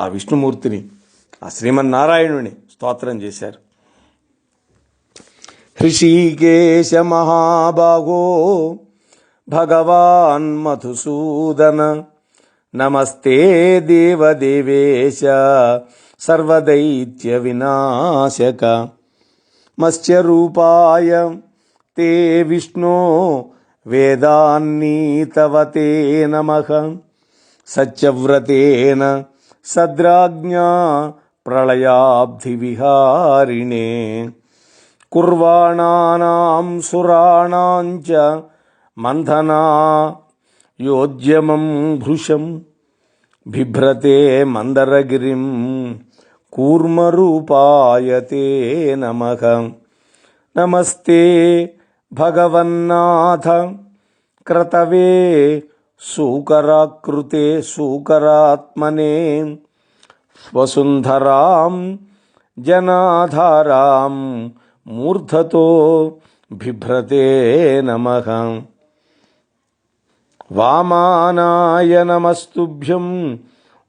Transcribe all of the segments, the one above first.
ఆ విష్ణుమూర్తిని, ఆ శ్రీమన్నారాయణుని స్తోత్రం చేశారు. హృషీకేశ మహాబాహో భగవాన్ మధుసూదన నమస్తే దేవదేవేశ సర్వదైత్య వినాశక మత్స్యరూపాయ తే విష్ణో వేదాన్నీతవతే నమః సత్యవ్రతేన సద్రాజ్ఞా ప్రళయాబ్ధి విహారిణే కుర్వాణానాం సురాణాం చ మంథనా యోజ్యమం భృశం బిభ్రతే మందరగిరిం కూర్మరూపాయ తే నమః నమస్తే భగవన్నాథ క్రతవే సూకరాకృతే సూకరాత్మనే వసుంధరాం జనాధారాం మూర్ధతో బిభ్రతే నమః వామానాయ నమస్తుభ్యం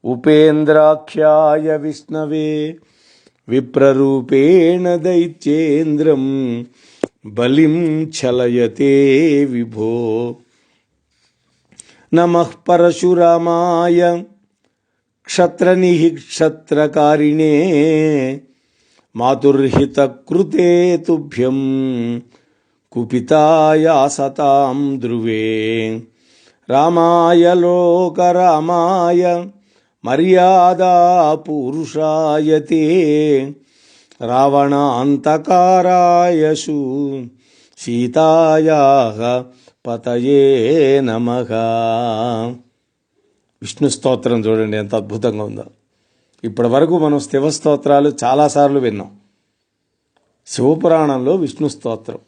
ఉపేంద్రాఖ్యాయ విష్ణవే విప్రరూపేణ దైత్యేంద్రం బలిం ఛలయతే విభో నమః పరశురామాయ క్షత్రనిఃక్షత్రకారిణే మాతుర్హితకృతే తుభ్యం కుపితాయాసతాం ధ్రువే రామాయ లోకరామాయ మర్యాదా పురుషాయ తే రావణాంతకారాయ సీతాయాః పతయే నమః. విష్ణు స్తోత్రం చూడండి ఎంత అద్భుతంగా ఉందో. ఇప్పటి వరకు మనం శివ స్తోత్రాలు చాలాసార్లు విన్నాం. శివపురాణంలో విష్ణు స్తోత్రం,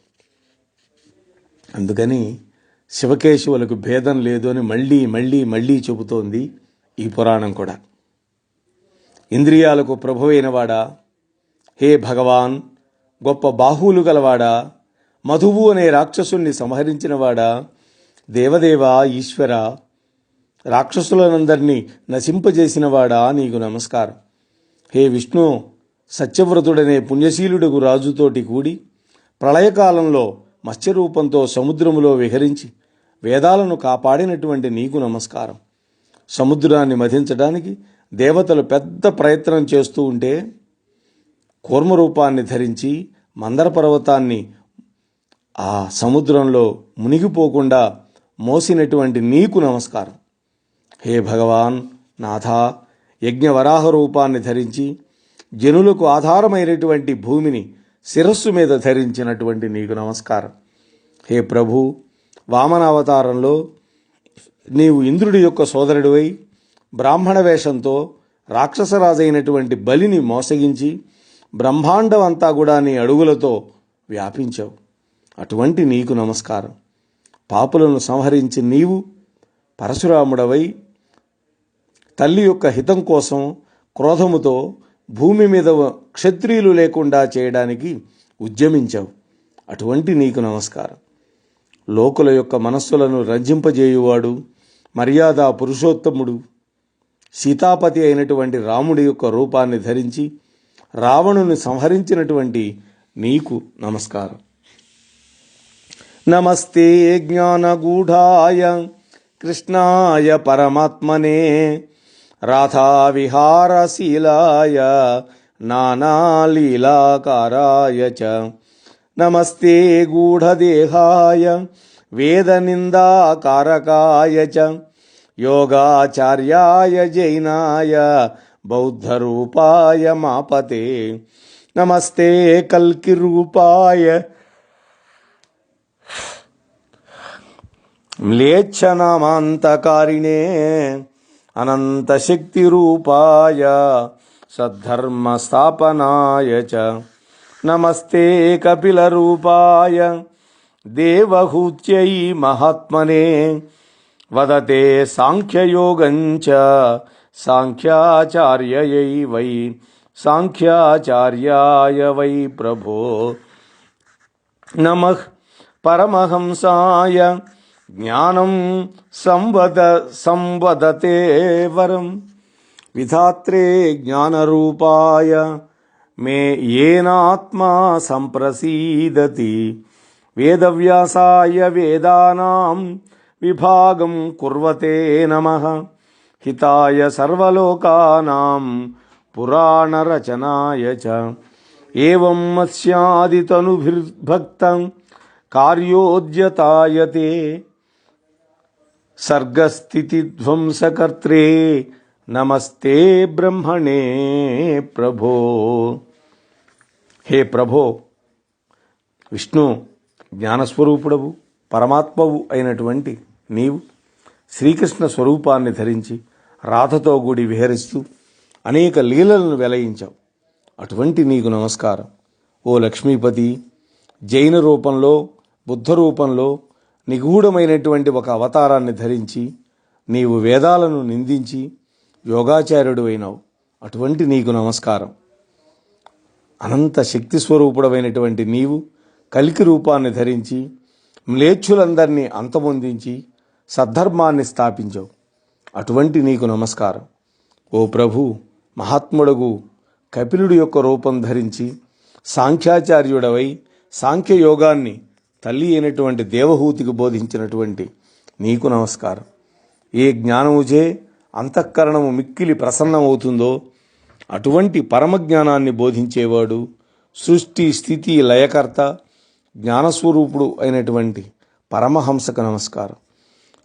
అందుకని శివకేశవులకు భేదం లేదు అని మళ్ళీ మళ్ళీ మళ్ళీ చెబుతోంది ఈ పురాణం కూడా. ఇంద్రియాలకు ప్రభువైనవాడా, హే భగవాన్, గొప్ప బాహువులు గలవాడా, మధువు అనే రాక్షసుణ్ణి సంహరించినవాడా, దేవదేవా ఈశ్వర, రాక్షసులనందరినీ నశింపజేసినవాడా, నీకు నమస్కారం. హే విష్ణు, సత్యవ్రతుడనే పుణ్యశీలుడకు రాజుతోటి కూడి ప్రళయకాలంలో మత్స్యరూపంతో సముద్రములో విహరించి వేదాలను కాపాడినటువంటి నీకు నమస్కారం. సముద్రాన్ని మధించడానికి దేవతలు పెద్ద ప్రయత్నం చేస్తూ ఉంటే కూర్మరూపాన్ని ధరించి మందర పర్వతాన్ని ఆ సముద్రంలో మునిగిపోకుండా మోసినటువంటి నీకు నమస్కారం. హే భగవాన్ నాథ, యజ్ఞవరాహ రూపాన్ని ధరించి జనులకు ఆధారమైనటువంటి భూమిని శిరస్సు మీద ధరించినటువంటి నీకు నమస్కారం. హే ప్రభు, వామనావతారంలో నీవు ఇంద్రుడి యొక్క సోదరుడివై బ్రాహ్మణ వేషంతో రాక్షసరాజైనటువంటి బలిని మోసగించి బ్రహ్మాండం అంతా కూడా నీ అడుగులతో వ్యాపించావు. అటువంటి నీకు నమస్కారం. పాపులను సంహరించి నీవు పరశురాముడవై తల్లి యొక్క హితం కోసం క్రోధముతో భూమి మీద క్షత్రియులు లేకుండా చేయడానికి ఉద్యమించావు. అటువంటి నీకు నమస్కారం. లోకుల యొక్క మనస్సులను రంజింపజేయువాడు, మర్యాదా పురుషోత్తముడు, సీతాపతి అయినటువంటి రాముడి యొక్క రూపాన్ని ధరించి రావణుని సంహరించినటువంటి నీకు నమస్కారం. నమస్తే జ్ఞానగూఢాయ కృష్ణాయ పరమాత్మనే రాధావిహారశీలాయ నానాలీలాకారాయ చ నమస్తే గూఢదేహాయ వేదనిందాకారకాయ చ యోగాచార్యాయ జైనాయ బౌద్ధరూపాయ మాపతే నమస్తే కల్కిరూపాయ మ్లేచ్ఛనామాంతకారిణే అనంతశక్తిరూపాయ సద్ధర్మస్థాపనాయ చ నమస్తే కపిలరూపాయ దేవహూత్యై మహాత్మనే వదతే సాంఖ్యయోగం చ సాంఖ్యాచార్యై వై సాంఖ్యాచార్యాయ వై ప్రభో నమః పరమహంసాయ జ్ఞానం సంవదతే వరం విధాత్రే జ్ఞానరూపాయ మే ఏనాత్మా సంప్రసీదతి. వేదవ్యాసాయ వేదానాం విభాగం కుర్వతే నమః. హితాయ సర్వలోకానాం పురాణరచనాయ చ. ఏవం మత్స్యాదితనుభిర్భక్తం కార్యోద్యతాయతే. సర్గస్థితిధ్వంసకర్త్రే నమస్తే బ్రహ్మణే ప్రభో. హే ప్రభో, విష్ణు జ్ఞానస్వరూపుడవు పరమాత్మవు అయినటువంటి నీవు శ్రీకృష్ణ స్వరూపాన్ని ధరించి రాధతో కూడి విహరిస్తూ అనేక లీలలను వెలయించావు. అటువంటి నీకు నమస్కారం. ఓ లక్ష్మీపతి, జైన రూపంలో బుద్ధ రూపంలో నిగూఢమైనటువంటి ఒక అవతారాన్ని ధరించి నీవు వేదాలను నిందించి యోగాచార్యుడు అయినావు. అటువంటి నీకు నమస్కారం. అనంత శక్తి స్వరూపుడమైనటువంటి నీవు కలికి రూపాన్ని ధరించి మ్లేచ్ఛులందరినీ అంతమొందించి సద్ధర్మాన్ని స్థాపించావు. అటువంటి నీకు నమస్కారం. ఓ ప్రభు, మహాత్ముడగు కపిలుడి యొక్క రూపం ధరించి సాంఖ్యాచార్యుడవై సాంఖ్యయోగాన్ని తల్లి అయినటువంటి దేవహూతికి బోధించినటువంటి నీకు నమస్కారం. ఏ జ్ఞానముచే అంతఃకరణము మిక్కిలి ప్రసన్నమవుతుందో అటువంటి పరమజ్ఞానాన్ని బోధించేవాడు, సృష్టి స్థితి లయకర్త జ్ఞానస్వరూపుడు అయినటువంటి పరమహంసకు నమస్కారం.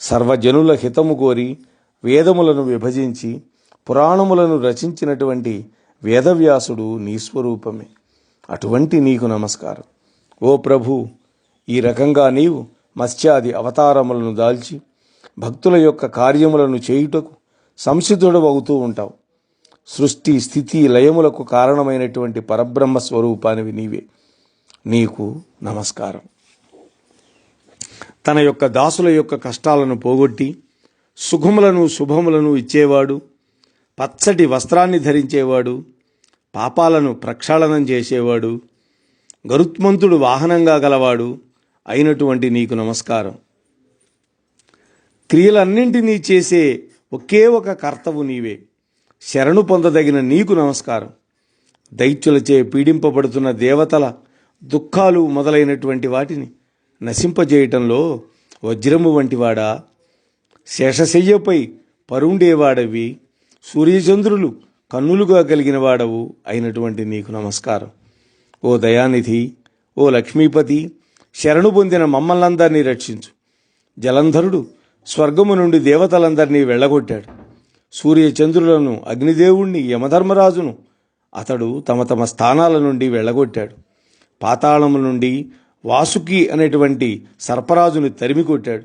సర్వజనుల హితము కోరి వేదములను విభజించి పురాణములను రచించినటువంటి వేదవ్యాసుడు నీ స్వరూపమే. అటువంటి నీకు నమస్కారం. ఓ ప్రభు, ఈ రకంగా నీవు మత్స్యాది అవతారములను దాల్చి భక్తుల యొక్క కార్యములను చేయుటకు సంసిద్ధుడవుతూ ఉంటావు. సృష్టి స్థితి లయములకు కారణమైనటువంటి పరబ్రహ్మ స్వరూపానివి నీవే. నీకు నమస్కారం. తన యొక్క దాసుల యొక్క కష్టాలను పోగొట్టి సుఖములను శుభములను ఇచ్చేవాడు, పచ్చటి వస్త్రాన్ని ధరించేవాడు, పాపాలను ప్రక్షాళనం చేసేవాడు, గరుత్మంతుడు వాహనంగా గలవాడు అయినటువంటి నీకు నమస్కారం. క్రియలన్నింటినీ చేసే ఒకే ఒక కర్తవు నీవే. శరణు పొందదగిన నీకు నమస్కారం. దైత్యులచే పీడింపబడుతున్న దేవతల దుఃఖాలు మొదలైనటువంటి వాటిని నశింపజేయటంలో వజ్రము వంటివాడా, శేషశయ్యపై పరుండేవాడవి, సూర్యచంద్రులు కన్నులుగా కలిగిన వాడవు అయినటువంటి నీకు నమస్కారం. ఓ దయానిధి, ఓ లక్ష్మీపతి, శరణు పొందిన మమ్మల్నందరినీ రక్షించు. జలంధరుడు స్వర్గము నుండి దేవతలందరినీ వెళ్ళగొట్టాడు. సూర్యచంద్రులను, అగ్నిదేవుణ్ణి, యమధర్మరాజును అతడు తమ తమ స్థానాల నుండి వెళ్ళగొట్టాడు. పాతాళము నుండి వాసుకి అనేటువంటి సర్పరాజుని తరిమి కొట్టాడు.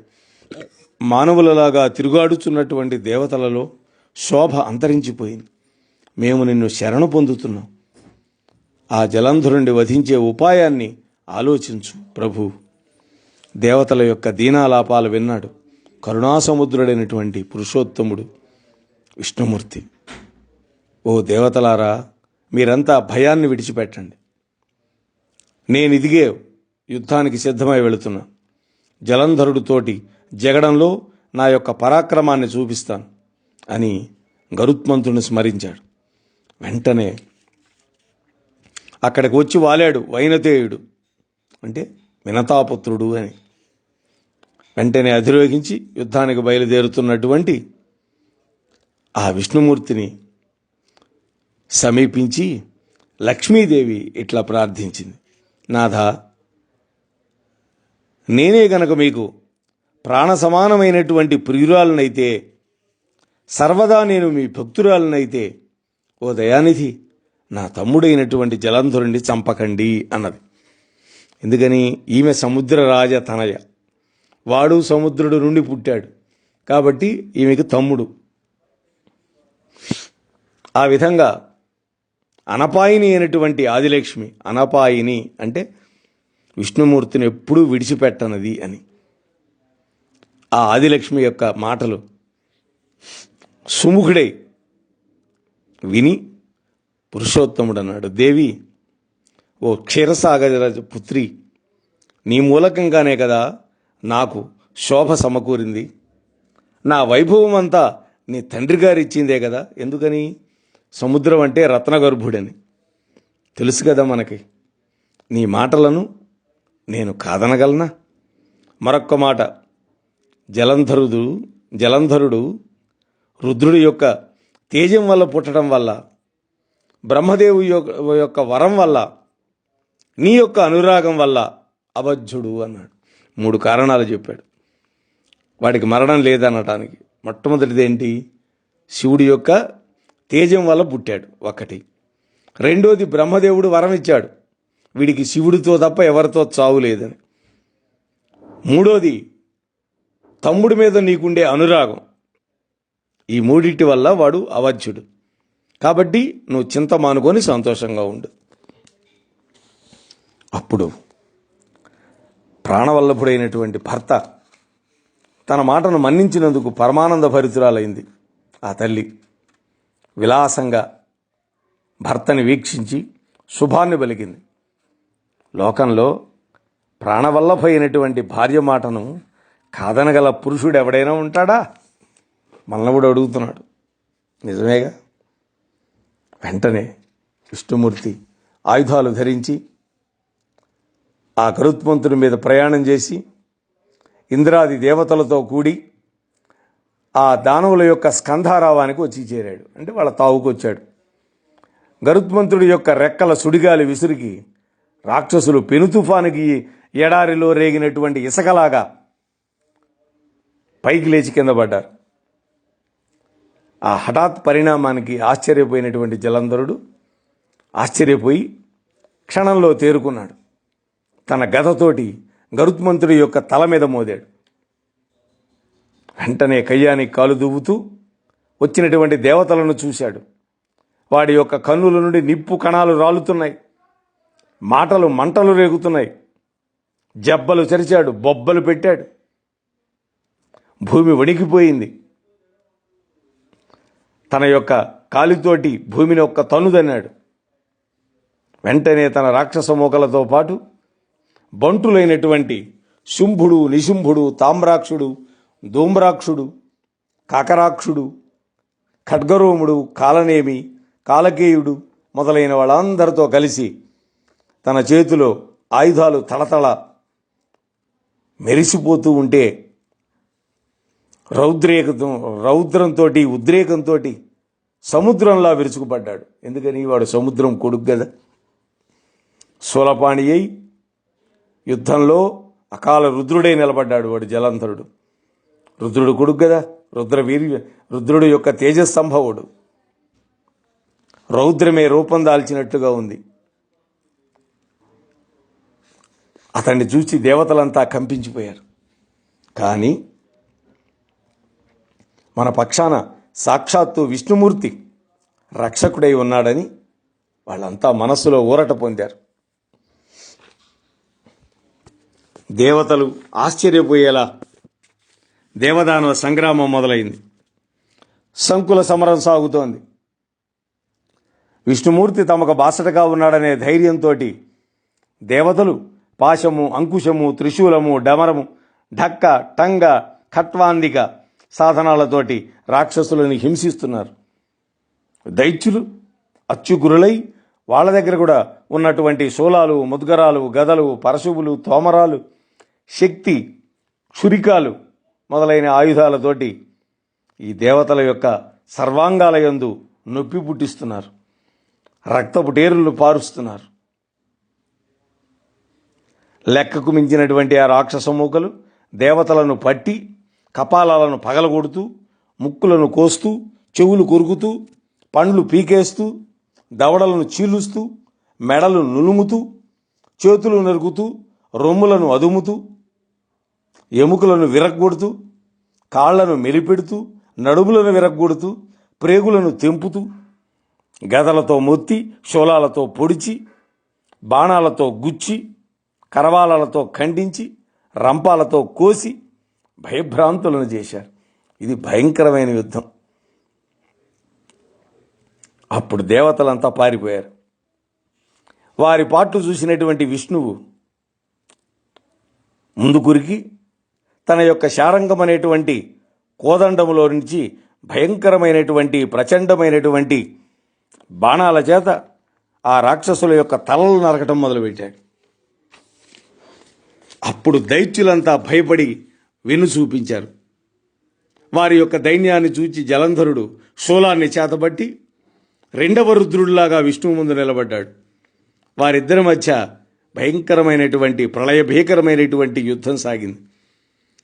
మానవులలాగా తిరుగాడుచున్నటువంటి దేవతలలో శోభ అంతరించిపోయింది. మేము నిన్ను శరణు పొందుతున్నాం. ఆ జలంధరుణ్ణి వధించే ఉపాయాన్ని ఆలోచించు ప్రభు. దేవతల యొక్క దీనాలాపాలు విన్నాడు కరుణాసముద్రుడైనటువంటి పురుషోత్తముడు విష్ణుమూర్తి. ఓ దేవతలారా, మీరంతా భయాన్ని విడిచిపెట్టండి. నేను ఇదిగే యుద్ధానికి సిద్ధమై వెళుతున్నా. జలంధరుడితోటి జగడంలో నా యొక్క పరాక్రమాన్ని చూపిస్తాను అని గరుత్మంతుడిని స్మరించాడు. వెంటనే అక్కడికి వచ్చి వాలాడు వైనతేయుడు, అంటే వినతాపుత్రుడు అని. వెంటనే అధిరోహించి యుద్ధానికి బయలుదేరుతున్నటువంటి ఆ విష్ణుమూర్తిని సమీపించి లక్ష్మీదేవి ఇట్లా ప్రార్థించింది. నాథా, నేనే గనక మీకు ప్రాణ సమానమైనటువంటి ప్రియురాలనైతే, సర్వదా నేను మీ భక్తురాలనైతే, ఓ దయానిధి, నా తమ్ముడైనటువంటి జలంధరుణ్ణి చంపకండి అన్నది. ఎందుకని? ఈమె సముద్రరాజ తనయ, వాడు సముద్రుడు నుండి పుట్టాడు కాబట్టి ఈమెకు తమ్ముడు. ఆ విధంగా అనపాయిని అయినటువంటి ఆదిలక్ష్మి, అనపాయిని అంటే విష్ణుమూర్తిని ఎప్పుడూ విడిచిపెట్టనది అని. ఆ ఆదిలక్ష్మి యొక్క మాటలు సుముఖుడై విని పురుషోత్తముడు అన్నాడు, దేవి, ఓ క్షీరసాగర పుత్రి, నీ మూలకంగానే కదా నాకు శోభ సమకూరింది. నా వైభవం అంతా నీ తండ్రి గారు ఇచ్చిందే కదా. ఎందుకని? సముద్రం అంటే రత్నగర్భుడని తెలుసు కదా మనకి. నీ మాటలను నేను కాదనగలనా? మరొక్క మాట, జలంధరుడు రుద్రుడి యొక్క తేజం వల్ల పుట్టడం వల్ల, బ్రహ్మదేవు యొక్క వరం వల్ల, నీ యొక్క అనురాగం వల్ల అబద్ధుడు అన్నాడు. 3 కారణాలు చెప్పాడు వాడికి మరణం లేదనటానికి. మొట్టమొదటిది ఏంటి? శివుడి యొక్క తేజం వల్ల పుట్టాడు ఒకటి. రెండోది, బ్రహ్మదేవుడు వరం ఇచ్చాడు వీడికి శివుడితో తప్ప ఎవరితో చావు లేదని. మూడోది, తమ్ముడి మీద నీకుండే అనురాగం. ఈ మూడింటి వల్ల వాడు అవధ్యుడు. కాబట్టి నువ్వు చింత మానుకొని సంతోషంగా ఉండు. అప్పుడు ప్రాణవల్లభుడైనటువంటి భర్త తన మాటను మన్నించినందుకు పరమానంద భరితురాలైంది. ఆ తల్లి విలాసంగా భర్తని వీక్షించి శుభాన్ని పలికింది. లోకంలో ప్రాణవల్లభ అయినటువంటి భార్య మాటను కాదనగల పురుషుడు ఎవడైనా ఉంటాడా? మల్లవుడు అడుగుతున్నాడు. నిజమేగా. వెంటనే విష్ణుమూర్తి ఆయుధాలు ధరించి ఆ గరుత్మంతుడి మీద ప్రయాణం చేసి ఇంద్రాది దేవతలతో కూడి ఆ దానవుల యొక్క స్కంధారావానికి వచ్చి చేరాడు. అంటే వాళ్ళ తావుకు వచ్చాడు. గరుత్మంతుడి యొక్క రెక్కల సుడిగాలి విసురికి రాక్షసులు పెను తుఫానికి ఎడారిలో రేగినటువంటి ఇసకలాగా పైకి లేచి కింద పడ్డారు. ఆ హఠాత్ పరిణామానికి ఆశ్చర్యపోయినటువంటి జలంధరుడు ఆశ్చర్యపోయి క్షణంలో తేరుకున్నాడు. తన గదతోటి గరుత్మంతుడి యొక్క తల మీద మోదాడు. వెంటనే కయ్యానికి కాలు దువ్వుతూ వచ్చినటువంటి దేవతలను చూశాడు. వాడి యొక్క కన్నుల నుండి నిప్పు కణాలు రాలుతున్నాయి, మాటలు మంటలు రేగుతున్నాయి. జబ్బలు చరిచాడు, బొబ్బలు పెట్టాడు. భూమి వణికిపోయింది. తన యొక్క కాలితోటి భూమిని ఒక్క తన్నుదన్నాడు. వెంటనే తన రాక్షస మోకలతో పాటు బంటులైనటువంటి శుంభుడు, నిశుంభుడు, తామ్రాక్షుడు, ధూమ్రాక్షుడు, కాకరాక్షుడు, ఖడ్గరోముడు, కాలనేమి, కాలకేయుడు మొదలైన వాళ్ళందరితో కలిసి తన చేతిలో ఆయుధాలు తళతళ మెరిసిపోతూ ఉంటే రౌద్రంతో ఉద్రేకంతో సముద్రంలా విరుచుకుపడ్డాడు. ఎందుకని? వాడు సముద్రం కొడుకు కదా. శూలపాణి అయి యుద్ధంలో అకాల రుద్రుడై నిలబడ్డాడు వాడు జలంధరుడు. రుద్రుడు కొడుకు కదా. రుద్రుడు యొక్క తేజస్సంభవుడు. రౌద్రమే రూపం దాల్చినట్టుగా ఉంది. అతన్ని చూసి దేవతలంతా కంపించిపోయారు. కానీ మన పక్షాన సాక్షాత్తు విష్ణుమూర్తి రక్షకుడై ఉన్నాడని వాళ్ళంతా మనస్సులో ఊరట పొందారు. దేవతలు ఆశ్చర్యపోయేలా దేవదానవ సంగ్రామం మొదలైంది. సంకుల సమరం సాగుతోంది. విష్ణుమూర్తి తమకు బాసటగా ఉన్నాడనే ధైర్యంతో దేవతలు పాశము, అంకుశము, త్రిశూలము, డమరము, ఢక్క, టంగ, ఖట్వాందిక సాధనాలతోటి రాక్షసులను హింసిస్తున్నారు. దైత్యులు అచ్చుగురులై వాళ్ళ దగ్గర కూడా ఉన్నటువంటి శూలాలు, ముద్గరాలు, గదలు, పరశువులు, తోమరాలు, శక్తి, క్షురికాలు మొదలైన ఆయుధాలతోటి ఈ దేవతల యొక్క సర్వాంగాల యందు నొప్పి పుట్టిస్తున్నారు. రక్తపు టేరులు పారుస్తున్నారు. లెక్కకు మించినటువంటి ఆ రాక్షస మూకలు దేవతలను పట్టి కపాలాలను పగలగొడుతూ, ముక్కులను కోస్తూ, చెవులు కొరుకుతూ, పండ్లు పీకేస్తూ, దవడలను చీలుస్తూ, మెడలు నులుముతూ, చేతులు నరుకుతూ, రొమ్ములను అదుముతూ, ఎముకలను విరగ్గొడుతూ, కాళ్లను మెలిపెడుతూ, నడుములను విరగ్గొడుతూ, ప్రేగులను తెంపుతూ, గదలతో మొత్తి, శూలాలతో పొడిచి, బాణాలతో గుచ్చి, కరవాలలతో ఖండించి, రంపాలతో కోసి భయభ్రాంతులను చేశారు. ఇది భయంకరమైన యుద్ధం. అప్పుడు దేవతలంతా పారిపోయారు. వారి పాట్లు చూసినటువంటి విష్ణువు ముందు కురికి తన యొక్క శారంగం అనేటువంటి కోదండములో నుంచి భయంకరమైనటువంటి ప్రచండమైనటువంటి బాణాల చేత ఆ రాక్షసుల యొక్క తలలు నరకటం మొదలుపెట్టాడు. అప్పుడు దైత్యులంతా భయపడి వెన్ను చూపించారు. వారి యొక్క దైన్యాన్ని చూచి జలంధరుడు శూలాన్ని చేతబట్టి రెండవ రుద్రుడిలాగా విష్ణువు ముందు నిలబడ్డాడు. వారిద్దరి మధ్య భయంకరమైనటువంటి ప్రళయభీకరమైనటువంటి యుద్ధం సాగింది.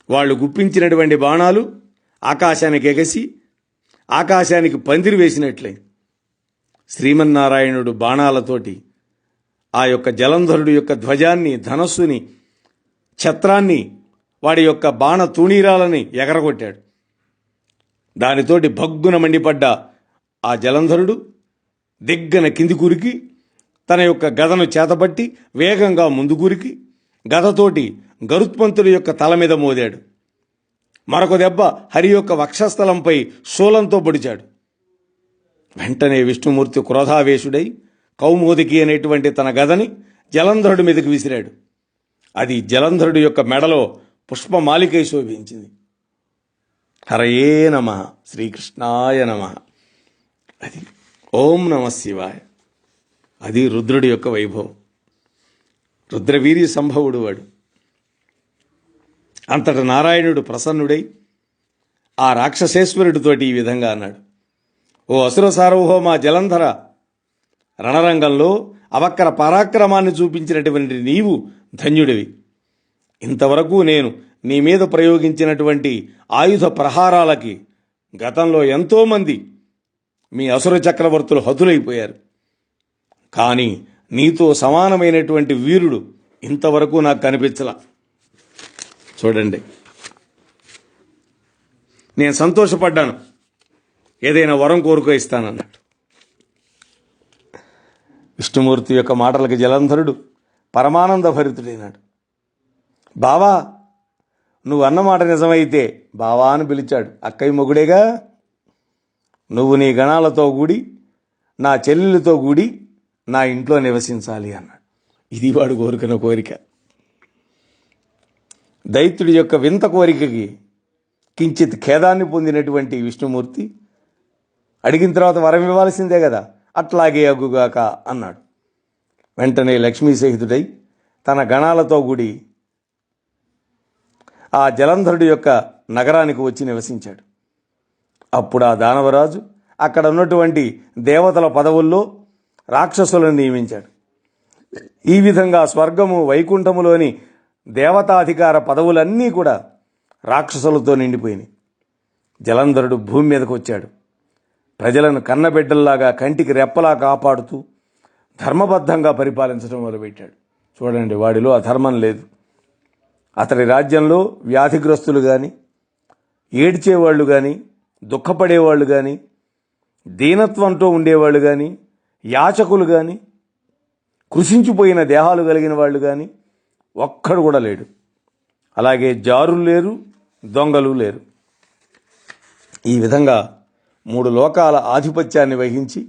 వాళ్ళు గుప్పించినటువంటి బాణాలు ఆకాశానికి ఎగసి ఆకాశానికి పందిరి వేసినట్లే శ్రీమన్నారాయణుడు బాణాలతోటి ఆ యొక్క జలంధరుడు యొక్క ధ్వజాన్ని, ధనస్సుని, ఛత్రాన్ని, వాడి యొక్క బాణ తూణీరాలని ఎగరగొట్టాడు. దానితోటి భగ్గున మండిపడ్డ ఆ జలంధరుడు దిగ్గన కింది కురికి తన యొక్క గదను చేతబట్టి వేగంగా ముందు కురికి గదతోటి గరుత్మంతుడి యొక్క తల మీద మోదాడు. మరొక దెబ్బ హరి యొక్క వక్షస్థలంపై శూలంతో పొడిచాడు. వెంటనే విష్ణుమూర్తి క్రోధావేశుడై కౌమోదికి అనేటువంటి తన గదని జలంధరుడి మీదకి విసిరాడు. అది జలంధరుడి యొక్క మెడలో పుష్పమాలికై శోభించింది. హరయే నమః, శ్రీకృష్ణాయ నమః. అది ఓం నమః శివాయ. అది రుద్రుడి యొక్క వైభవం. రుద్రవీర్య సంభవుడు వాడు. అంతట నారాయణుడు ప్రసన్నుడై ఆ రాక్షసేశ్వరుడితోటి ఈ విధంగా అన్నాడు: ఓ అసుర సార్వభౌమ జలంధర, రణరంగంలో అవక్కర పరాక్రమాన్ని చూపించినటువంటి నీవు ధన్యుడివి. ఇంతవరకు నేను నీ మీద ప్రయోగించినటువంటి ఆయుధ ప్రహారాలకి గతంలో ఎంతోమంది మీ అసుర చక్రవర్తులు హతులైపోయారు. కానీ నీతో సమానమైనటువంటి వీరుడు ఇంతవరకు నాకు కనిపించలా. చూడండి, నేను సంతోషపడ్డాను, ఏదైనా వరం కోరుకో ఇస్తానన్నట్టు. విష్ణుమూర్తి యొక్క మాటలకి జలంధరుడు పరమానంద భరితుడైనాడు. బావా, నువ్వు అన్నమాట నిజమైతే బావా అని పిలిచాడు. అక్కయ్య మొగుడేగా. నువ్వు నీ గణాలతో కూడి నా చెల్లెలతో కూడి నా ఇంట్లో నివసించాలి అన్నాడు. ఇది వాడు కోరుకున్న కోరిక. దైత్యుడి యొక్క వింత కోరికకి కించిత్ ఖేదాన్ని పొందినటువంటి విష్ణుమూర్తి అడిగిన తర్వాత వరం ఇవ్వాల్సిందే కదా, అట్లాగే అగ్గుగాక అన్నాడు. వెంటనే లక్ష్మీ సహితుడై తన గణాలతో కూడి ఆ జలంధరుడి యొక్క నగరానికి వచ్చి నివసించాడు. అప్పుడు ఆ దానవరాజు అక్కడ ఉన్నటువంటి దేవతల పదవుల్లో రాక్షసులను నియమించాడు. ఈ విధంగా స్వర్గము, వైకుంఠములోని దేవతాధికార పదవులన్నీ కూడా రాక్షసులతో నిండిపోయినాయి. జలంధరుడు భూమి మీదకు వచ్చాడు. ప్రజలను కన్నబిడ్డల్లాగా కంటికి రెప్పలా కాపాడుతూ ధర్మబద్ధంగా పరిపాలించడం మొదలుపెట్టాడు. చూడండి, వాడిలో అధర్మం లేదు. అతడి రాజ్యంలో వ్యాధిగ్రస్తులు కానీ, ఏడ్చేవాళ్ళు కానీ, దుఃఖపడేవాళ్ళు కానీ, దీనత్వంతో ఉండేవాళ్ళు కానీ, యాచకులు కానీ, కృషించిపోయిన దేహాలు కలిగిన వాళ్ళు కానీ ఒక్కడు కూడా లేడు. అలాగే జారులు లేరు, దొంగలు లేరు. ఈ విధంగా 3 లోకాల ఆధిపత్యాన్ని వహించి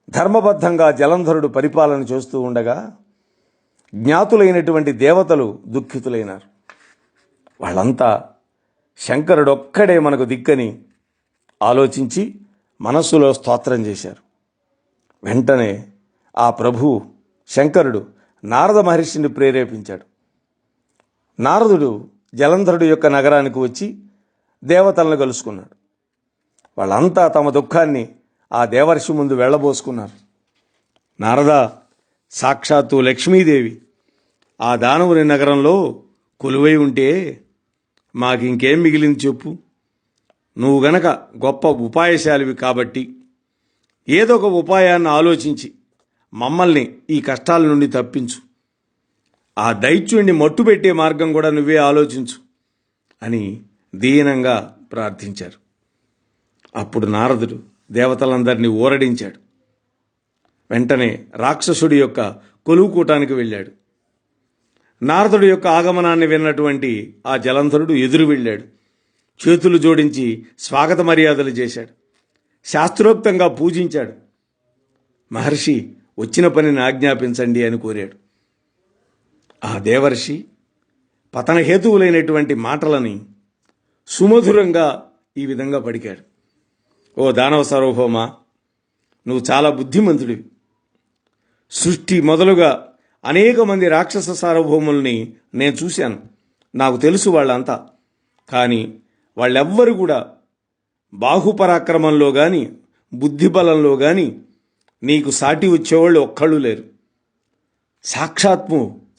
ధర్మబద్ధంగా జలంధరుడు పరిపాలన చేస్తూ ఉండగా జ్ఞాతులైనటువంటి దేవతలు దుఃఖితులైనారు. వాళ్ళంతా శంకరుడొక్కడే మనకు దిక్కని ఆలోచించి మనస్సులో స్తోత్రం చేశారు. వెంటనే ఆ ప్రభు శంకరుడు నారద మహర్షిని ప్రేరేపించాడు. నారదుడు జలంధరుడు యొక్క నగరానికి వచ్చి దేవతలను కలుసుకున్నాడు. వాళ్ళంతా తమ దుఃఖాన్ని ఆ దేవర్షి ముందు వెళ్ళబోసుకున్నారు. నారద, సాక్షాత్తు లక్ష్మీదేవి ఆ దానవుని నగరంలో కొలువై ఉంటే మాకింకేం మిగిలింది చెప్పు. నువ్వు గనక గొప్ప ఉపాయశాలివి కాబట్టి ఏదో ఒక ఉపాయాన్ని ఆలోచించి మమ్మల్ని ఈ కష్టాల నుండి తప్పించు. ఆ దైత్యుణ్ణి మట్టుపెట్టే మార్గం కూడా నువ్వే ఆలోచించు అని దీనంగా ప్రార్థించారు. అప్పుడు నారదుడు దేవతలందరినీ ఊరడించాడు. వెంటనే రాక్షసుడి యొక్క కొలువుకూటానికి వెళ్ళాడు. నారదుడి యొక్క ఆగమనాన్ని విన్నటువంటి ఆ జలంధరుడు ఎదురు వెళ్ళాడు. చేతులు జోడించి స్వాగత మర్యాదలు చేశాడు. శాస్త్రోక్తంగా పూజించాడు. మహర్షి, వచ్చిన పనిని ఆజ్ఞాపించండి అని కోరాడు. ఆ దేవర్షి పతనహేతువులైనటువంటి మాటలని సుమధురంగా ఈ విధంగా పలికాడు. ఓ దానవ సార్వభౌమ, నువ్వు చాలా బుద్ధిమంతుడివి. సృష్టి మొదలుగా అనేక మంది రాక్షస సార్వభౌముల్ని నేను చూశాను, నాకు తెలుసు వాళ్ళంతా. కానీ వాళ్ళెవ్వరు కూడా బాహుపరాక్రమంలో కానీ బుద్ధిబలంలో కానీ నీకు సాటి వచ్చేవాళ్ళు ఒక్కళ్ళు లేరు.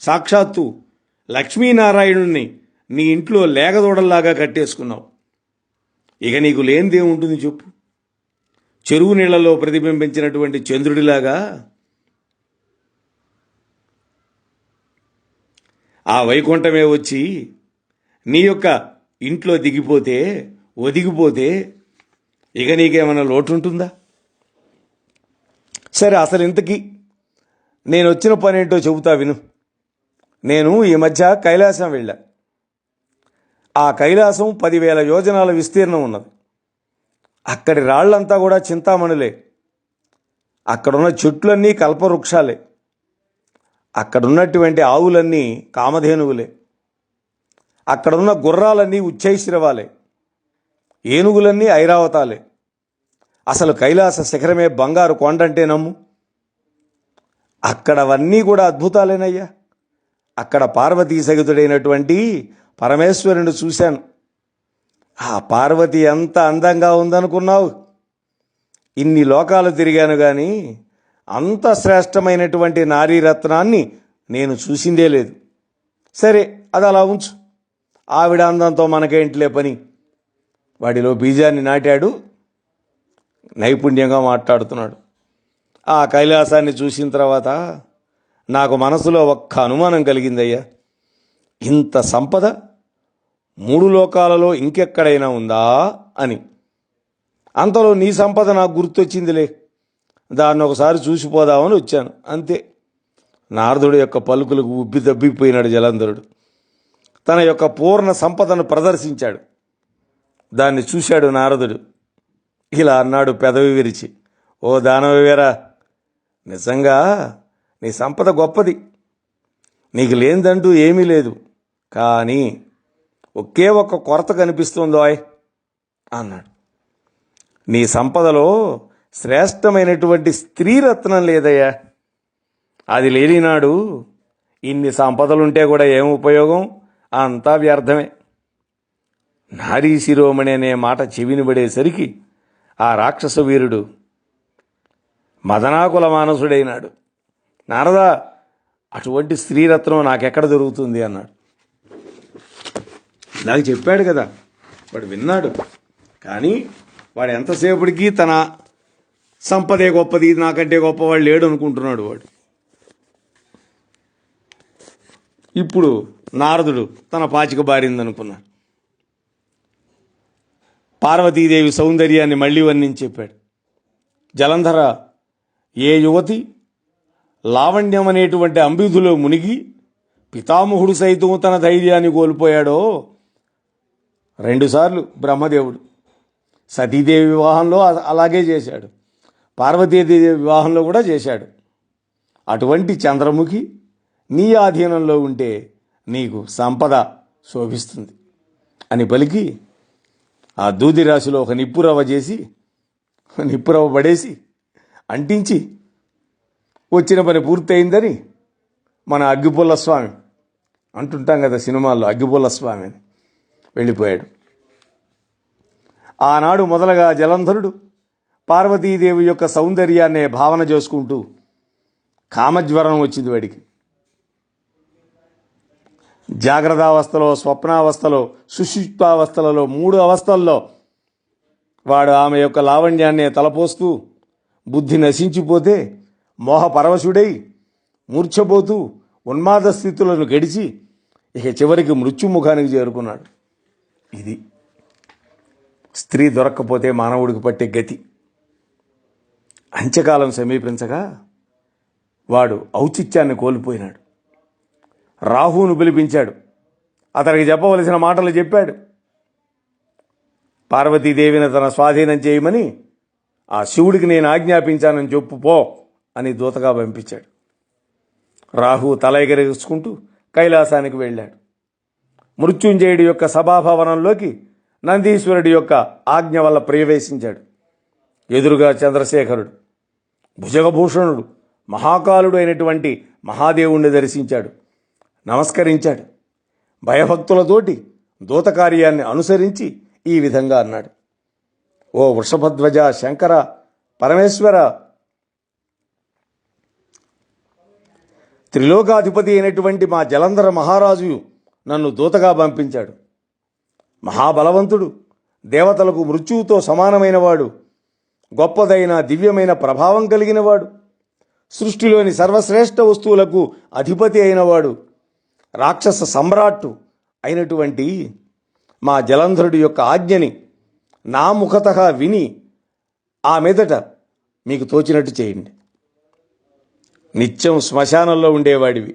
సాక్షాత్తు లక్ష్మీనారాయణుణ్ణి నీ ఇంట్లో లేగదోడల్లాగా కట్టేసుకున్నావు. ఇక నీకు లేనిదేముంటుంది చెప్పు? చెరువు నీళ్లలో ప్రతిబింబించినటువంటి చంద్రుడిలాగా ఆ వైకుంఠమే వచ్చి నీ యొక్క ఇంట్లో ఒదిగిపోతే ఇక నీకేమైనా లోటు ఉంటుందా? సరే, అసలు ఇంతకీ నేను వచ్చిన పని ఏంటో చెబుతా విను. నేను ఈ మధ్య కైలాసం వెళ్ళా. ఆ కైలాసం 10,000 యోజనాల విస్తీర్ణం ఉన్నది. అక్కడి రాళ్లంతా కూడా చింతామణులే. అక్కడున్న చెట్లన్నీ కల్పవృక్షాలే. అక్కడున్నటువంటి ఆవులన్నీ కామధేనువులే. అక్కడున్న గుర్రాలన్నీ ఉచ్చైశ్రవాలే. ఏనుగులన్నీ ఐరావతాలే. అసలు కైలాస శిఖరమే బంగారు కొండంటే నమ్ము. అక్కడవన్నీ కూడా అద్భుతాలేనయ్యా. అక్కడ పార్వతీ సహితుడైనటువంటి పరమేశ్వరుని చూశాను. ఆ పార్వతి ఎంత అందంగా ఉందనుకున్నావు? ఇన్ని లోకాలు తిరిగాను కానీ అంత శ్రేష్టమైనటువంటి నారీరత్నాన్ని నేను చూసిందే లేదు. సరే, అది అలా ఉంచు. ఆవిడ అందంతో మనకేంటిలే పని. వాడిలో బీజాన్ని నాటాడు, నైపుణ్యంగా మాట్లాడుతున్నాడు. ఆ కైలాసాన్ని చూసిన తర్వాత నాకు మనసులో ఒక్క అనుమానం కలిగిందయ్యా. ఇంత సంపద 3 లోకాలలో ఇంకెక్కడైనా ఉందా అని. అంతలో నీ సంపద నాకు గుర్తొచ్చిందిలే. దాన్ని ఒకసారి చూసిపోదామని వచ్చాను, అంతే. నారదుడి యొక్క పలుకులకు ఉబ్బి దబ్బిపోయినాడు జలంధరుడు. తన యొక్క పూర్ణ సంపదను ప్రదర్శించాడు. దాన్ని చూశాడు నారదుడు. ఇలా అన్నాడు పెదవి విరిచి, ఓ దానవీరా, నిజంగా నీ సంపద గొప్పది. నీకు లేనిదంటూ ఏమీ లేదు. కానీ ఒకే ఒక్క కొరత కనిపిస్తుందోయ్ అన్నాడు. నీ సంపదలో శ్రేష్టమైనటువంటి స్త్రీరత్నం లేదయ్యా. అది లేనినాడు ఇన్ని సంపదలుంటే కూడా ఏం ఉపయోగం? అంతా వ్యర్థమే. నారీ శిరోమణి అనే మాట చెవిని పడేసరికి ఆ రాక్షస వీరుడు మదనాకుల మానసుడైనాడు. నారదా, అటువంటి స్త్రీరత్నం నాకెక్కడ దొరుకుతుంది అన్నాడు. నాకు చెప్పాడు కదా, వాడు విన్నాడు. కానీ వాడు ఎంతసేపటికి తన సంపదే గొప్పది, నాకంటే గొప్పవాడు లేడు అనుకుంటున్నాడు వాడు. ఇప్పుడు నారదుడు తన పాచిక బారిందనుకున్నాడు. పార్వతీదేవి సౌందర్యాన్ని మళ్ళీ వర్ణించి చెప్పాడు. జలంధర, ఏ యువతి లావణ్యం అనేటువంటి అంబిధులో మునిగి పితామహుడు సైతం తన ధైర్యాన్ని కోల్పోయాడో, 2 సార్లు బ్రహ్మదేవుడు సతీదేవి వివాహంలో అలాగే చేశాడు, పార్వతీదేవి వివాహంలో కూడా చేశాడు. అటువంటి చంద్రముఖి నీ ఆధీనంలో ఉంటే నీకు సంపద శోభిస్తుంది అని పలికి ఆ దూది రాశిలో ఒక నిప్పురవ్వ పడేసి అంటించి వచ్చిన పని పూర్తయిందని మన అగ్గిపుల్ల స్వామి అంటుంటాం కదా సినిమాల్లో, అగ్గిపుల్ల స్వామి అని వెళ్ళిపోయాడు. ఆనాడు మొదలుగా జలంధరుడు పార్వతీదేవి యొక్క సౌందర్యాన్ని భావన చేసుకుంటూ కామజ్వరం వచ్చింది వాడికి. జాగ్రత్తావస్థలో, స్వప్నావస్థలో, సుషుప్తావస్థలలో 3 అవస్థల్లో వాడు ఆమె యొక్క లావణ్యాన్ని తలపోస్తూ బుద్ధి నశించిపోతే మోహపరవశుడై మూర్ఛపోతూ ఉన్మాద స్థితులను గడిచి ఇక చివరికి మృత్యుముఖానికి చేరుకున్నాడు. ఇది స్త్రీ దొరక్కపోతే మానవుడికి పట్టే గతి. అంత్యకాలం సమీపించగా వాడు ఔచిత్యాన్ని కోల్పోయినాడు. రాహువును పిలిపించాడు. అతనికి చెప్పవలసిన మాటలు చెప్పాడు. పార్వతీదేవిని తన స్వాధీనం చేయమని ఆ శివుడికి నేను ఆజ్ఞాపించానని చెప్పు పో అని దూతగా పంపించాడు. రాహు తల ఎగరేసుకుంటూ కైలాసానికి వెళ్ళాడు. మృత్యుంజయుడి యొక్క సభాభవనంలోకి నందీశ్వరుడి యొక్క ఆజ్ఞ వల్ల ప్రవేశించాడు. ఎదురుగా చంద్రశేఖరుడు భుజగభూషణుడు మహాకాలుడు అయినటువంటి మహాదేవుణ్ణి దర్శించాడు, నమస్కరించాడు. భయభక్తులతోటి దూతకార్యాన్ని అనుసరించి ఈ విధంగా అన్నాడు: ఓ వృషభధ్వజ, శంకర, పరమేశ్వర, త్రిలోకాధిపతి అయినటువంటి మా జలంధర మహారాజు నన్ను దూతగా పంపించాడు. మహాబలవంతుడు, దేవతలకు మృత్యువుతో సమానమైనవాడు, గొప్పదైన దివ్యమైన ప్రభావం కలిగినవాడు, సృష్టిలోని సర్వశ్రేష్ఠ వస్తువులకు అధిపతి అయినవాడు, రాక్షస సమ్రాట్టు అయినటువంటి మా జలంధరుడి యొక్క ఆజ్ఞని నా ముఖతః విని ఆ మీదట మీకు తోచినట్టు చేయండి. నిత్యం శ్మశానంలో ఉండేవాడివి,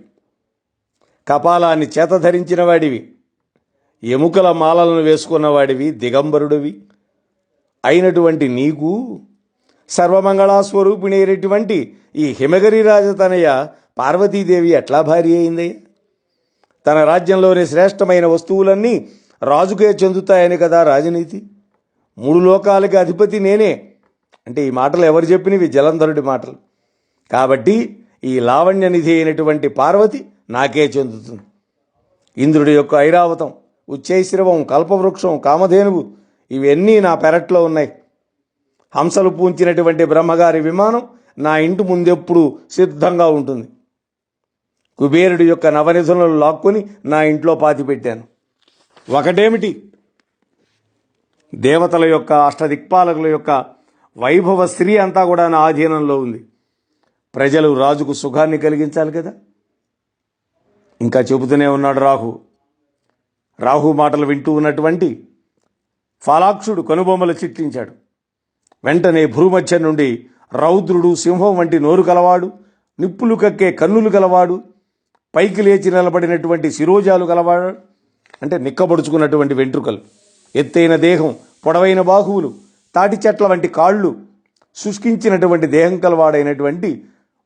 కపాలాన్ని చేత ధరించిన వాడివి, ఎముకల మాలలను వేసుకున్నవాడివి, దిగంబరుడివి అయినటువంటి నీకు సర్వమంగళాస్వరూపిణి అయినటువంటి ఈ హిమగిరి రాజతనయ పార్వతీదేవి ఎట్లా భార్య అయిందయ్యా? తన రాజ్యంలోని శ్రేష్టమైన వస్తువులన్నీ రాజుకే చెందుతాయని కదా రాజనీతి. 3 లోకాలకి అధిపతి నేనే అంటే ఈ మాటలు ఎవరు చెప్పినవి? జలంధరుడి మాటలు. కాబట్టి ఈ లావణ్య నిధి అయినటువంటి పార్వతి నాకే చెందుతుంది. ఇంద్రుడి యొక్క ఐరావతం, ఉచ్చైశ్రవం, కల్పవృక్షం, కామధేనువు ఇవన్నీ నా పెరట్లో ఉన్నాయి. హంసలు పూంచినటువంటి బ్రహ్మగారి విమానం నా ఇంటి ముందెప్పుడు సిద్ధంగా ఉంటుంది. కుబేరుడి యొక్క నవనిధులను లాక్కొని నా ఇంట్లో పాతిపెట్టాను. ఒకటేమిటి, దేవతల యొక్క, అష్టదిక్పాలకుల యొక్క వైభవ స్త్రీ అంతా కూడా నా ఆధీనంలో ఉంది. ప్రజలు రాజుకు సుఖాన్ని కలిగించాలి కదా. ఇంకా చెబుతూనే ఉన్నాడు రాహు మాటలు వింటూ ఉన్నటువంటి ఫాలాక్షుడు కనుబొమ్మలు చిట్లించాడు. వెంటనే భూమధ్య నుండి రౌద్రుడు, సింహం వంటి నోరు కలవాడు, నిప్పులు కక్కే కన్నులు గలవాడు, పైకి లేచి నిలబడినటువంటి శిరోజాలు గలవాడు అంటే నిక్కబడుచుకున్నటువంటి వెంట్రుకలు, ఎత్తైన దేహం, పొడవైన బాహువులు, తాటి చెట్ల వంటి కాళ్ళు, శుష్కించినటువంటి దేహం కలవాడైనటువంటి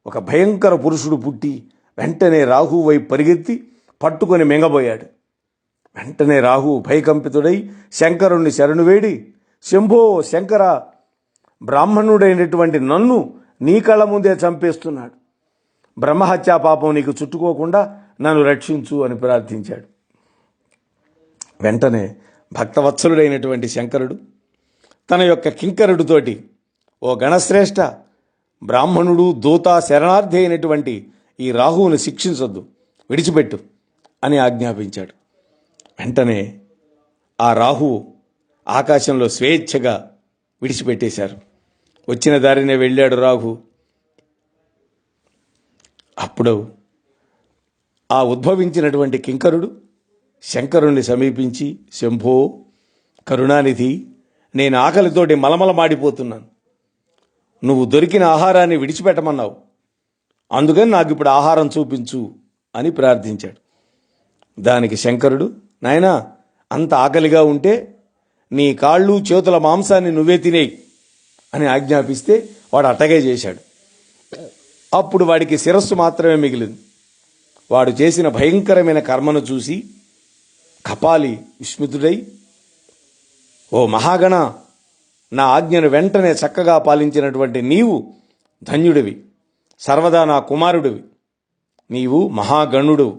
ఒక భయంకర పురుషుడు పుట్టి వెంటనే రాహు వైపు పరిగెత్తి పట్టుకొని మింగబోయాడు. వెంటనే రాహు భయకంపితుడై శంకరుణ్ణి శరణు వేడి, శంభో శంకర, బ్రాహ్మణుడైనటువంటి నన్ను నీ కళ్ళ ముందే చంపేస్తున్నాడు. బ్రహ్మహత్యా పాపం నీకు చుట్టుకోకుండా నన్ను రక్షించు అని ప్రార్థించాడు. వెంటనే భక్తవత్సలుడైనటువంటి శంకరుడు తన యొక్క కింకరుడితోటి, ఓ గణశ్రేష్ఠ, బ్రాహ్మణుడు, దూత, శరణార్థి అయినటువంటి ఈ రాహువుని శిక్షించొద్దు, విడిచిపెట్టు అని ఆజ్ఞాపించాడు. వెంటనే ఆ రాహువు ఆకాశంలో స్వేచ్ఛగా విడిచిపెట్టేశారు. వచ్చిన దారినే వెళ్ళాడు రాహు. అప్పుడు ఆ ఉద్భవించినటువంటి కింకరుడు శంకరుణ్ణి సమీపించి, శంభో కరుణానిధి, నేను ఆకలితోటి మలమలమాడిపోతున్నాను. నువ్వు దొరికిన ఆహారాన్ని విడిచిపెట్టమన్నావు, అందుకని నాకు ఇప్పుడు ఆహారం చూపించు అని ప్రార్థించాడు. దానికి శంకరుడు, నాయనా, అంత ఆకలిగా ఉంటే నీ కాళ్ళు చేతుల మాంసాన్ని నువ్వే తినేయి అని ఆజ్ఞాపిస్తే వాడు అట్టగే చేశాడు. అప్పుడు వాడికి శిరస్సు మాత్రమే మిగిలింది. వాడు చేసిన భయంకరమైన కర్మను చూసి కపాలి విస్మితుడై, ఓ మహాగణ, నా ఆజ్ఞను వెంటనే చక్కగా పాలించినటువంటి నీవు ధన్యుడివి, సర్వదా నా కుమారుడివి. నీవు మహాగణుడవు,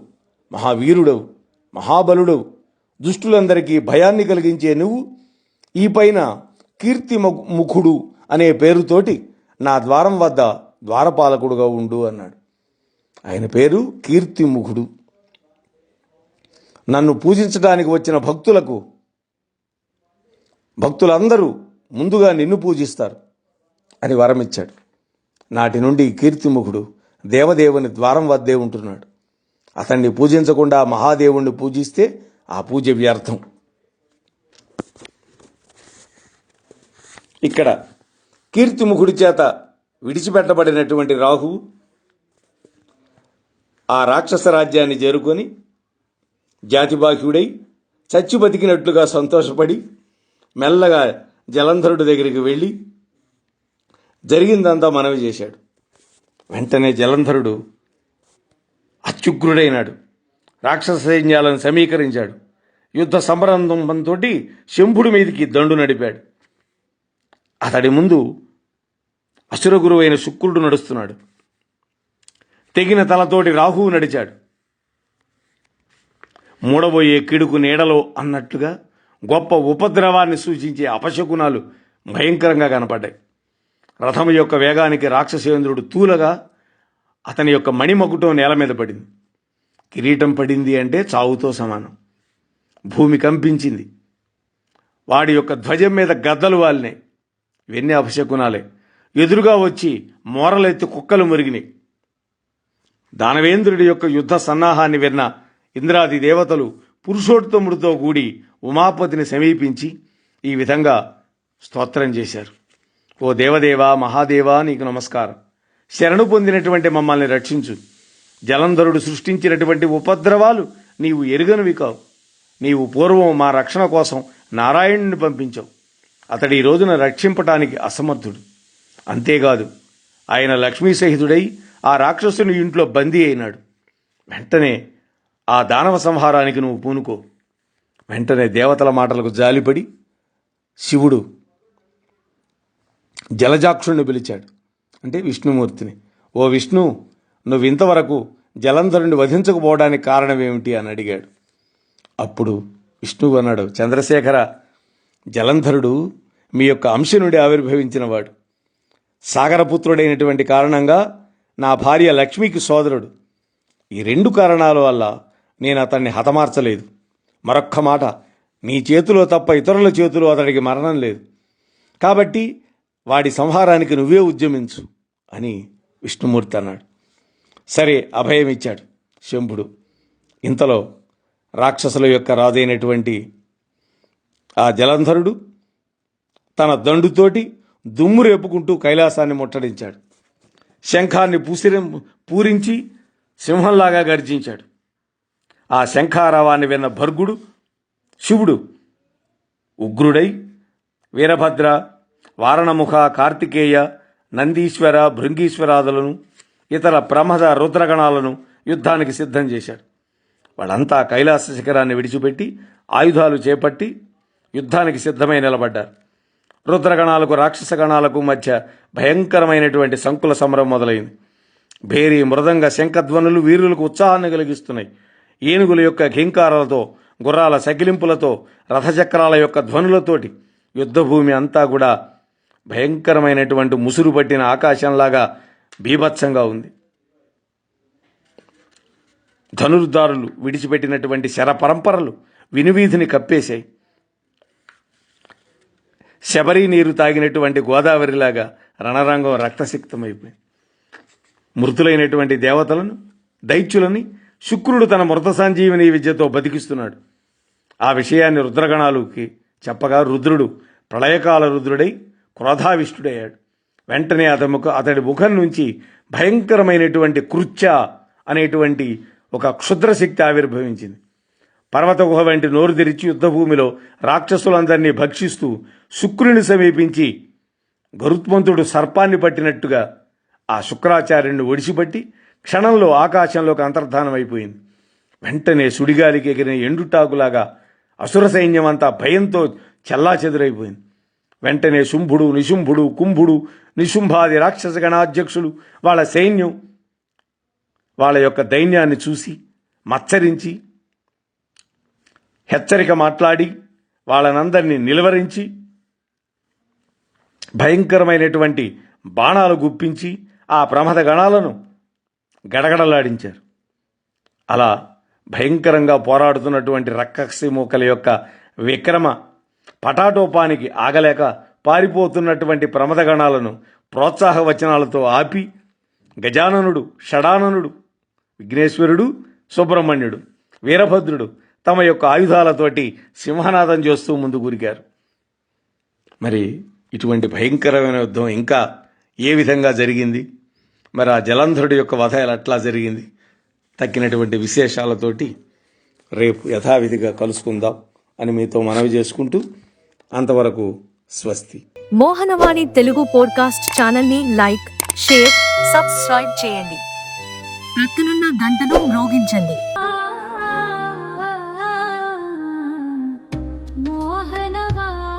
మహావీరుడవు, మహాబలుడవు. దుష్టులందరికీ భయాన్ని కలిగించే నువ్వు ఈ పైన కీర్తి ముఖుడు అనే పేరుతోటి నా ద్వారం వద్ద ద్వారపాలకుడుగా ఉండు అన్నాడు. ఆయన పేరు కీర్తిముఖుడు. నన్ను పూజించడానికి వచ్చిన భక్తులందరూ ముందుగా నిన్ను పూజిస్తారు అని వరమిచ్చాడు. నాటి నుండి కీర్తిముఖుడు దేవదేవుని ద్వారం వద్దే ఉంటున్నాడు. అతన్ని పూజించకుండా మహాదేవుణ్ణి పూజిస్తే ఆ పూజ వ్యర్థం. ఇక్కడ కీర్తిముఖుడి చేత విడిచిపెట్టబడినటువంటి రాహువు ఆ రాక్షస రాజ్యాన్ని చేరుకొని జాతిబాహ్యుడై చచ్చి బతికినట్లుగా సంతోషపడి మెల్లగా జలంధరుడి దగ్గరికి వెళ్ళి జరిగిందంతా మనవి చేశాడు. వెంటనే జలంధరుడు అత్యుగ్రుడైనాడు. రాక్షస సైన్యాలను సమీకరించాడు. యుద్ధ సంరంభంతో శంభుడి మీదికి దండు నడిపాడు. అతడి ముందు అసుర గురువైన శుక్రుడు నడుస్తున్నాడు. తెగిన తలతోటి రాహువు నడిచాడు. మూడబోయే కిడుకు నీడలో అన్నట్టుగా గొప్ప ఉపద్రవాన్ని సూచించే అపశకునాలు భయంకరంగా కనపడ్డాయి. రథం యొక్క వేగానికి రాక్షసేంద్రుడు తూలగా అతని యొక్క మణిమకుటం నేల మీద పడింది. కిరీటం పడింది అంటే చావుతో సమానం. భూమి కంపించింది. వాడి యొక్క ధ్వజం మీద గద్దలు వాలినాయి. ఇవన్నీ అపశకునాలే. ఎదురుగా వచ్చి మోరలెత్తి కుక్కలు మురిగినాయి. దానవేంద్రుడి యొక్క యుద్ధ సన్నాహాన్ని విన్న ఇంద్రాది దేవతలు పురుషోత్తముడితో కూడి ఉమాపతిని సమీపించి ఈ విధంగా స్తోత్రం చేశారు. ఓ దేవదేవా, మహాదేవా, నీకు నమస్కారం. శరణు పొందినటువంటి మమ్మల్ని రక్షించు. జలంధరుడు సృష్టించినటువంటి ఉపద్రవాలు నీవు ఎరుగనివి కావు. నీవు పూర్వం మా రక్షణ కోసం నారాయణుని పంపించావు. అతడు ఈ రోజున రక్షింపటానికి అసమర్థుడు. అంతేకాదు, ఆయన లక్ష్మీ సహితుడై ఆ రాక్షసుని ఇంట్లో బందీ అయినాడు. వెంటనే ఆ దానవ సంహారానికి నువ్వు పూనుకో. వెంటనే దేవతల మాటలకు జాలిపడి శివుడు జలజాక్షుణ్ణి పిలిచాడు. అంటే విష్ణుమూర్తిని. ఓ విష్ణు, నువ్వు ఇంతవరకు జలంధరుని వధించకపోవడానికి కారణం ఏమిటి అని అడిగాడు. అప్పుడు విష్ణువు అన్నాడు, చంద్రశేఖర, జలంధరుడు మీ యొక్క అంశ నుండి ఆవిర్భవించినవాడు. సాగరపుత్రుడైనటువంటి కారణంగా నా భార్య లక్ష్మికి సోదరుడు. ఈ రెండు కారణాల వల్ల నేను అతన్ని హతమార్చలేదు. మరొక్క మాట, నీ చేతిలో తప్ప ఇతరుల చేతిలో అతడికి మరణం లేదు. కాబట్టి వాడి సంహారానికి నువ్వే ఉద్యమించు అని విష్ణుమూర్తి అన్నాడు. సరే, అభయం ఇచ్చాడు శంభుడు. ఇంతలో రాక్షసుల యొక్క రాజైనటువంటి ఆ జలంధరుడు తన దండుతోటి దుమ్ము రేపుకుంటూ కైలాసాన్ని ముట్టడించాడు. శంఖాన్ని పూరించి సింహంలాగా గర్జించాడు. ఆ శంఖారావాన్ని విన్న భర్గుడు శివుడు ఉగ్రుడై వీరభద్ర, వారణముఖ, కార్తికేయ, నందీశ్వర, భృంగీశ్వరాదులను ఇతర ప్రమద రుద్రగణాలను యుద్ధానికి సిద్ధం చేశాడు. వాళ్ళంతా కైలాస శిఖరాన్ని విడిచిపెట్టి ఆయుధాలు చేపట్టి యుద్ధానికి సిద్ధమై నిలబడ్డారు. రుద్రగణాలకు రాక్షస గణాలకు మధ్య భయంకరమైనటువంటి సంకుల సమరం మొదలైంది. భేరీ, మృదంగ, శంఖధ్వనులు వీరులకు ఉత్సాహాన్ని కలిగిస్తున్నాయి. ఏనుగుల యొక్క ఘీంకారాలతో, గుర్రాల సకిలింపులతో, రథచక్రాల యొక్క ధ్వనులతోటి యుద్ధభూమి అంతా కూడా భయంకరమైనటువంటి ముసురు పట్టిన ఆకాశంలాగా బీభత్సంగా ఉంది. ధనుర్దారులు విడిచిపెట్టినటువంటి శర పరంపరలు వినువీధిని కప్పేశాయి. శబరి నీరు తాగినటువంటి గోదావరిలాగా రణరంగం రక్తసిక్తమైపోయింది. మృతులైనటువంటి దేవతలను, దైత్యులని శుక్రుడు తన మృత సంజీవని విద్యతో బతికిస్తున్నాడు. ఆ విషయాన్ని రుద్రగణాలుకి చెప్పగా రుద్రుడు ప్రళయకాల రుద్రుడై క్రోధావిష్టుడయ్యాడు. వెంటనే అతడి ముఖం నుంచి భయంకరమైనటువంటి కృత్య అనేటువంటి ఒక క్షుద్రశక్తి ఆవిర్భవించింది. పర్వత గుహ వంటి నోరు తెరిచి యుద్ధభూమిలో రాక్షసులందరినీ భక్షిస్తూ శుక్రుని సమీపించి గరుత్మంతుడు సర్పాన్ని పట్టినట్టుగా ఆ శుక్రాచార్యుని ఒడిసిపట్టి క్షణంలో ఆకాశంలోకి అంతర్ధానమైపోయింది. వెంటనే సుడిగాలికి ఎగిరిన ఎండుటాకులాగా అసుర సైన్యం అంతా భయంతో చెల్లాచెదురైపోయింది. వెంటనే శుంభుడు, నిశుంభుడు, కుంభుడు, నిశుంభాది రాక్షస గణాధ్యక్షులు వాళ్ళ సైన్యం వాళ్ళ యొక్క దైన్యాన్ని చూసి మత్సరించి హెచ్చరిక మాట్లాడి వాళ్ళనందరినీ నిలువరించి భయంకరమైనటువంటి బాణాలు గుప్పించి ఆ ప్రమద గణాలను గడగడలాడించారు. అలా భయంకరంగా పోరాడుతున్నటువంటి రక్కసి మూకల యొక్క విక్రమ పటాటోపానికి ఆగలేక పారిపోతున్నటువంటి ప్రమద గణాలను ప్రోత్సాహ వచనాలతో ఆపి గజాననుడు, షడాననుడు, విఘ్నేశ్వరుడు, సుబ్రహ్మణ్యుడు, వీరభద్రుడు తమ యొక్క ఆయుధాలతోటి సింహనాదం చేస్తూ ముందు గురికారు. మరి ఇటువంటి భయంకరమైన యుద్ధం ఇంకా ఏ విధంగా జరిగింది, మరి ఆ జలంధరుడి యొక్క వధ ఎట్లా జరిగింది, తక్కినటువంటి విశేషాలతోటి రేపు యథావిధిగా కలుసుకుందాం అని మీతో మనవి చేసుకుంటూ అంతవరకు స్వస్తి. మోహనవాణి తెలుగు పోడ్కాస్ట్ ఛానల్ ని లైక్, షేర్, సబ్స్క్రైబ్ చేయండి. ప్రక్కనున్న గంటను మ్రోగించండి. మోహనవాణి.